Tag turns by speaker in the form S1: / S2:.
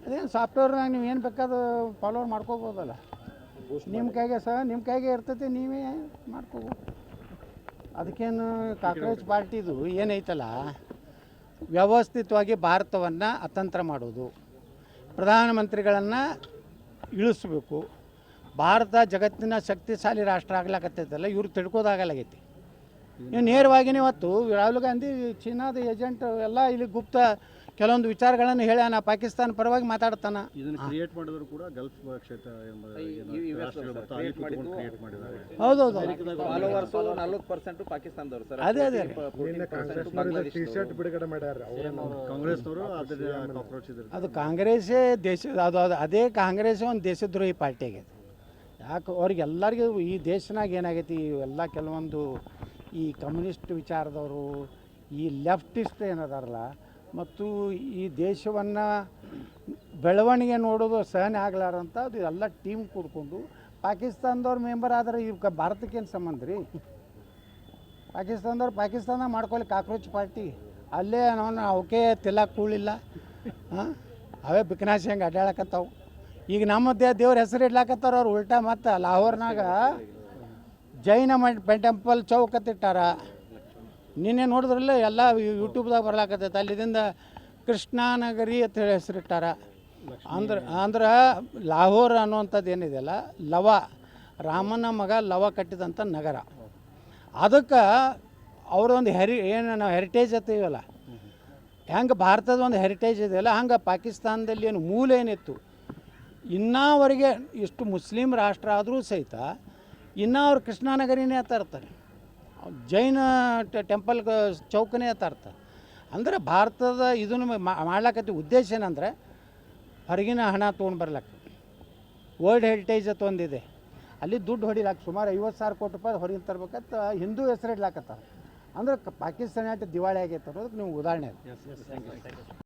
S1: ಅದೇನು ಸಾಫ್ಟ್ವೇರ್ನಾಗ ನೀವು ಏನು ಬೇಕಾದ್ರೂ ಫಾಲೋವರ್ ಮಾಡ್ಕೋಬೋದಲ್ಲ. ನಿಮ್ಮ ಕೈಗೆ ಇರ್ತೈತಿ, ನೀವೇ ಮಾಡ್ಕೋಬೋದು. ಅದಕ್ಕೇನು ಕಾಕ್ರೋಚ್ ಪಾರ್ಟಿದು ಏನೈತಲ್ಲ, ವ್ಯವಸ್ಥಿತವಾಗಿ ಭಾರತವನ್ನು ಅತಂತ್ರ ಮಾಡೋದು, ಪ್ರಧಾನಮಂತ್ರಿಗಳನ್ನು ಇಳಿಸ್ಬೇಕು. ಭಾರತ ಜಗತ್ತಿನ ಶಕ್ತಿಶಾಲಿ ರಾಷ್ಟ್ರ ಆಗ್ಲಾಕತ್ತೈತಲ್ಲ, ಇವ್ರು ತಿಳ್ಕೋದಾಗಲಾಗೈತಿ. ನೀವು ನೇರವಾಗಿನೇ ಇವತ್ತು ರಾಹುಲ್ ಗಾಂಧಿ ಚೀನಾದ ಏಜೆಂಟ್ ಎಲ್ಲ ಇಲ್ಲಿ ಗುಪ್ತ ಕೆಲವೊಂದು ವಿಚಾರಗಳನ್ನು ಹೇಳ್ಯಾನ, ಪಾಕಿಸ್ತಾನ ಪರವಾಗಿ ಮಾತಾಡ್ತಾನ. ಹೌದೌದು, ಅದೇ ಅದೇ ಅದು ಕಾಂಗ್ರೆಸ್ಸೇ ಅದೇ ಕಾಂಗ್ರೆಸ್ ಒಂದು ದೇಶದ್ರೋಹಿ ಪಾರ್ಟಿ ಆಗೈತೆ. ಯಾಕೆ ಅವ್ರಿಗೆಲ್ಲರಿಗೂ ಈ ದೇಶನಾಗ ಏನಾಗೈತಿ, ಇವೆಲ್ಲ ಕೆಲವೊಂದು ಈ ಕಮ್ಯುನಿಸ್ಟ್ ವಿಚಾರದವರು, ಈ ಲೆಫ್ಟಿಸ್ಟ್ ಏನದಾರಲ್ಲ, ಮತ್ತು ಈ ದೇಶವನ್ನು ಬೆಳವಣಿಗೆ ನೋಡೋದು ಸಹನೆ ಆಗ್ಲಾರಂತ ಅದು ಎಲ್ಲ ಟೀಮ್ ಕೂಡ್ಕೊಂಡು ಪಾಕಿಸ್ತಾನದವ್ರು ಮೆಂಬರ್ ಆದರೆ ಇವ್ಕೆ ಭಾರತಕ್ಕೇನು ಸಂಬಂಧ ರೀ? ಪಾಕಿಸ್ತಾನ ಮಾಡ್ಕೊಳ್ಳಿ ಕಾಕ್ರೋಚ್ ಪಾರ್ಟಿ, ಅಲ್ಲೇ ಅವಕ್ಕೆ ತಿಲ್ಲಕ್ಕೆ ಕೂಳಿಲ್ಲ, ಅವೇ ಬಿಕನಾಶಿ ಹಂಗೆ ಅಡ್ಡಾಡಕತ್ತಾವು. ಈಗ ನಮ್ಮ ದೇವ್ರ ಹೆಸರು ಇಡ್ಲಾಕತ್ತಾರ ಅವ್ರು ಉಲ್ಟಾ. ಮತ್ತು ಲಾಹೋರ್ನಾಗ ಜೈನ ಟೆಂಪಲ್ ಚೌಕತ್ತಿಟ್ಟಾರ. ನಿನ್ನೆ ನೋಡಿದ್ರಲ್ಲ ಎಲ್ಲ ಯೂಟ್ಯೂಬ್ದಾಗ ಬರ್ಲಾಕತ್ತೈತೆ. ಅಲ್ಲಿದಿಂದ ಕೃಷ್ಣಾನಗರಿ ಅಂತ ಹೇಳಿ ಹೆಸರಿಟ್ಟಾರ. ಅಂದ್ರೆ ಲಾಹೋರ್ ಅನ್ನುವಂಥದ್ದು ಏನಿದೆಯಲ್ಲ, ರಾಮನ ಮಗ ಲವ ಕಟ್ಟಿದಂಥ ನಗರ. ಅದಕ್ಕೆ ಅವರೊಂದು ಏನು ನಾವು ಹೆರಿಟೇಜ್ ಅಂತೀವಲ್ಲ, ಹೆಂಗೆ ಭಾರತದ ಒಂದು ಹೆರಿಟೇಜ್ ಇದೆಯಲ್ಲ, ಹಂಗೆ ಪಾಕಿಸ್ತಾನದಲ್ಲಿ ಏನು ಮೂಲ ಏನಿತ್ತು, ಇನ್ನವರೆಗೆ ಇಷ್ಟು ಮುಸ್ಲಿಂ ರಾಷ್ಟ್ರ ಆದರೂ ಸಹಿತ ಇನ್ನೂ ಅವ್ರು ಕೃಷ್ಣಾನಗರಿನೇ ತರ್ತಾರೆ, ಜೈನ ಟೆಂಪಲ್ ಚೌಕನೇ ತರ್ತಾರೆ. ಅಂದರೆ ಭಾರತದ ಇದನ್ನು ಮಾಡ್ಲಾಕತ್ತಿ ಉದ್ದೇಶ ಏನಂದರೆ ಹೊರಗಿನ ಹಣ ತೊಗೊಂಡು ಬರ್ಲಕ್ಕ. ವರ್ಲ್ಡ್ ಹೆರಿಟೇಜ್ ಅಂತ ಒಂದಿದೆ, ಅಲ್ಲಿ ದುಡ್ಡು ಹೊಡಿಲಾಕ ಸುಮಾರು 50,000 ಕೋಟಿ ರೂಪಾಯಿ ಹೊರಗಿನ ತರ್ಬೇಕಂತ ಹಿಂದೂ ಹೆಸರು ಇಡ್ಲಾಕತ್ತಾರೆ. ಅಂದ್ರೆ ಪಾಕಿಸ್ತಾನ ದಿವಾಳಿ ಆಗೈತೆ ಅನ್ನೋದಕ್ಕೆ ನೀವು ಉದಾಹರಣೆ.